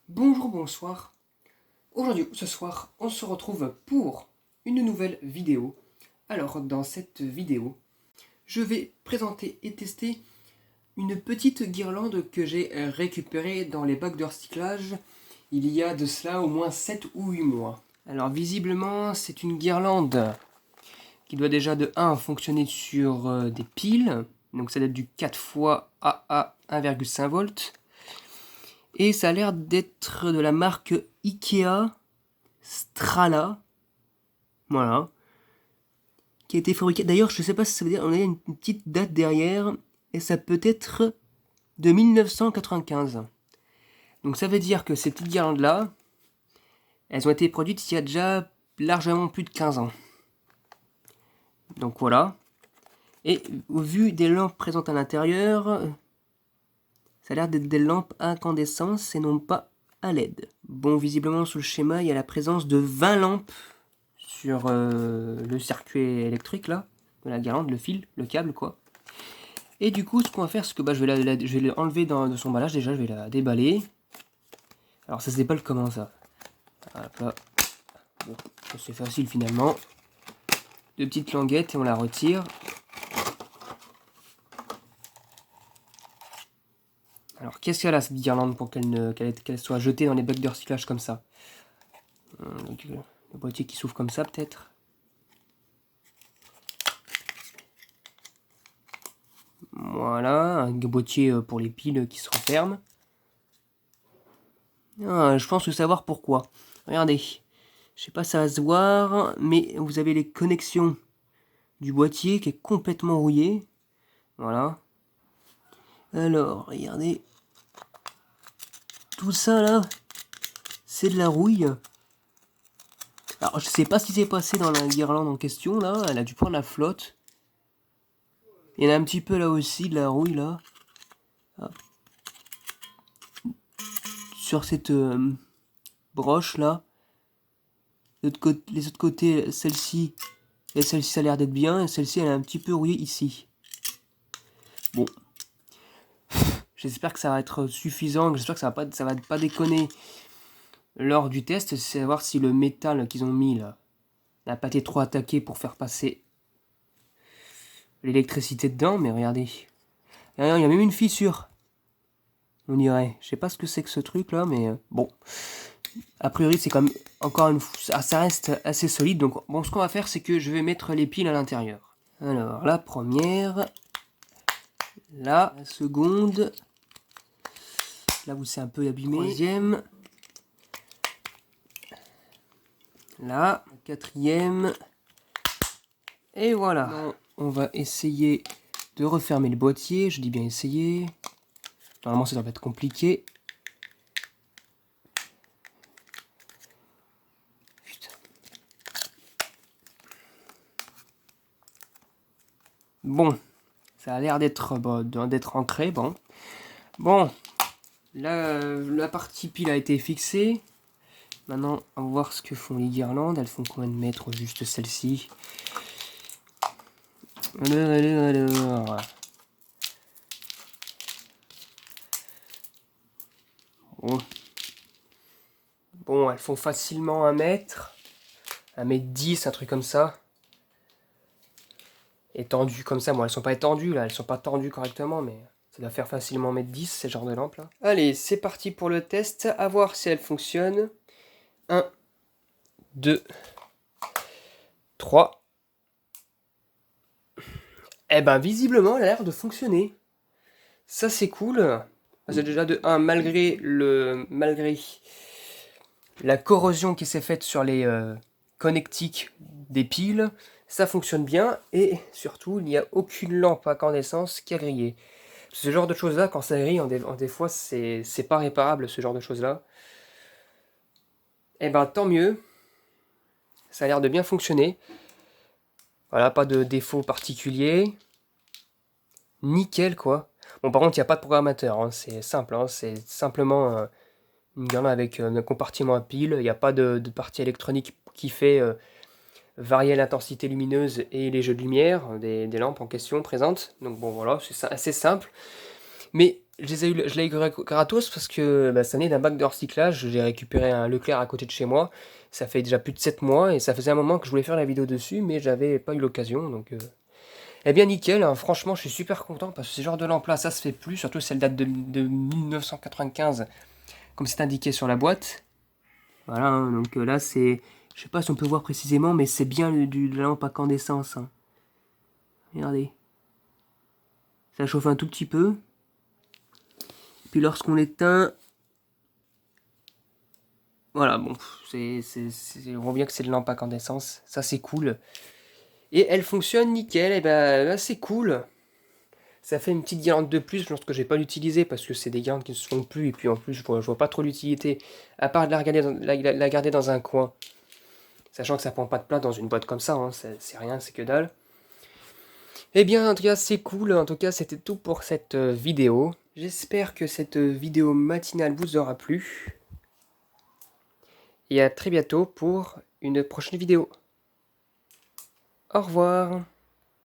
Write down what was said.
Bonjour, bonsoir. Aujourd'hui, ce soir, on se retrouve pour une nouvelle vidéo. Alors, dans cette vidéo, je vais présenter et tester une petite guirlande que j'ai récupérée dans les bacs de recyclage il y a de cela au moins 7 ou 8 mois. Alors, visiblement, c'est une guirlande qui doit déjà de 1 fonctionner sur des piles. Donc, ça date du 4 fois AA 1,5 volts. Et ça a l'air d'être de la marque Ikea Strala. Voilà. Qui a été fabriqué. D'ailleurs, je sais pas si ça veut dire. On a une petite date derrière. Et ça peut être de 1995. Donc ça veut dire que ces petites guirlandes-là, elles ont été produites il y a déjà largement plus de 15 ans. Donc voilà. Et au vu des lampes présentes à l'intérieur, ça a l'air d'être des lampes à incandescence et non pas à LED. Bon, visiblement, sous le schéma, il y a la présence de 20 lampes sur le circuit électrique, là, de la guirlande, le fil, le câble, quoi. Et du coup, ce qu'on va faire, c'est que je vais l'enlever de son emballage, déjà, je vais la déballer. Alors, ça se déballe comment, ça? Hop là. Bon, c'est facile, finalement. Deux petites languettes et on la retire. Alors, qu'est-ce qu'elle a, cette guirlande, pour qu'elle soit jetée dans les bacs de recyclage comme ça? Donc, le boîtier qui s'ouvre comme ça, peut-être. Voilà, un boîtier pour les piles qui se referment. Ah, je pense savoir pourquoi. Regardez, je sais pas si ça va se voir, mais vous avez les connexions du boîtier qui est complètement rouillé. Voilà. Alors, regardez. Tout ça là, c'est de la rouille. Alors, je sais pas ce qui s'est passé dans la guirlande en question là. Elle a dû prendre la flotte. Il y en a un petit peu là aussi, de la rouille là. Hop. Sur cette broche là. Les autres côtés, celle-ci et celle-ci, ça a l'air d'être bien. Et celle-ci, elle est un petit peu rouillée ici. Bon. J'espère que ça va être suffisant. J'espère que ça va pas déconner lors du test. C'est savoir si le métal qu'ils ont mis là n'a pas été trop attaqué pour faire passer l'électricité dedans. Mais regardez. Il y a même une fissure. On dirait. Je sais pas ce que c'est que ce truc là, mais bon. A priori, c'est comme encore une fois, ça reste assez solide. Donc, bon, ce qu'on va faire, c'est que je vais mettre les piles à l'intérieur. Alors, la première, là, la seconde, là où c'est un peu abîmé. Troisième, là, la quatrième, et voilà. Maintenant, on va essayer de refermer le boîtier. Je dis bien essayer. Normalement, ça va être compliqué. Bon, ça a l'air d'être ancré, bon. Bon, la partie pile a été fixée. Maintenant, on va voir ce que font les guirlandes. Elles font combien de mètres, juste celle-ci? Alors. Bon. Bon, elles font facilement 1 mètre. 1 m 10, un truc comme ça. Étendues comme ça. Bon, elles sont pas étendues là, elles sont pas tendues correctement, mais ça doit faire facilement 1 m 10, ces genres de lampes là. Allez, c'est parti pour le test. À voir si elles fonctionnent. 1, 2, 3. Eh ben, visiblement, elle a l'air de fonctionner. Ça, c'est cool. C'est déjà de 1, malgré la corrosion qui s'est faite sur les connectiques des piles, ça fonctionne bien. Et surtout, il n'y a aucune lampe à incandescence qui a grillé. Ce genre de choses-là, quand ça grille, des fois, c'est pas réparable, ce genre de choses-là. Eh ben, tant mieux. Ça a l'air de bien fonctionner. Voilà, pas de défaut particulier. Nickel, quoi. Bon, par contre, il n'y a pas de programmateur, hein. C'est simple, hein. C'est simplement une guirlande avec un compartiment à pile. Il n'y a pas de partie électronique qui fait varier l'intensité lumineuse et les jeux de lumière des lampes en question présentes. Donc bon, voilà, c'est assez simple. Mais je l'ai eu gratos parce que bah, ça naît d'un bac de recyclage. J'ai récupéré un Leclerc à côté de chez moi. Ça fait déjà plus de 7 mois et ça faisait un moment que je voulais faire la vidéo dessus, mais j'avais pas eu l'occasion. Donc, eh bien, nickel, hein. Franchement, je suis super content parce que ce genre de lampe-là, ça se fait plus. Surtout si elle date de 1995, comme c'est indiqué sur la boîte. Voilà, hein, donc là, c'est. Je sais pas si on peut voir précisément, mais c'est bien de la lampe à incandescence, hein. Regardez. Ça chauffe un tout petit peu. Puis lorsqu'on l'éteint, voilà, bon, on voit bien que c'est de lampe à incandescence. Ça, c'est cool. Et elle fonctionne nickel. Et ben, là, c'est cool. Ça fait une petite guirlande de plus. Je pense que je vais pas l'utiliser parce que c'est des guirlandes qui ne se font plus. Et puis en plus, je vois pas trop l'utilité. À part de la garder dans un coin. Sachant que ça prend pas de place dans une boîte comme ça. Hein, c'est rien, c'est que dalle. Eh bien, en tout cas, c'est cool. En tout cas, c'était tout pour cette vidéo. J'espère que cette vidéo matinale vous aura plu. Et à très bientôt pour une prochaine vidéo. Au revoir.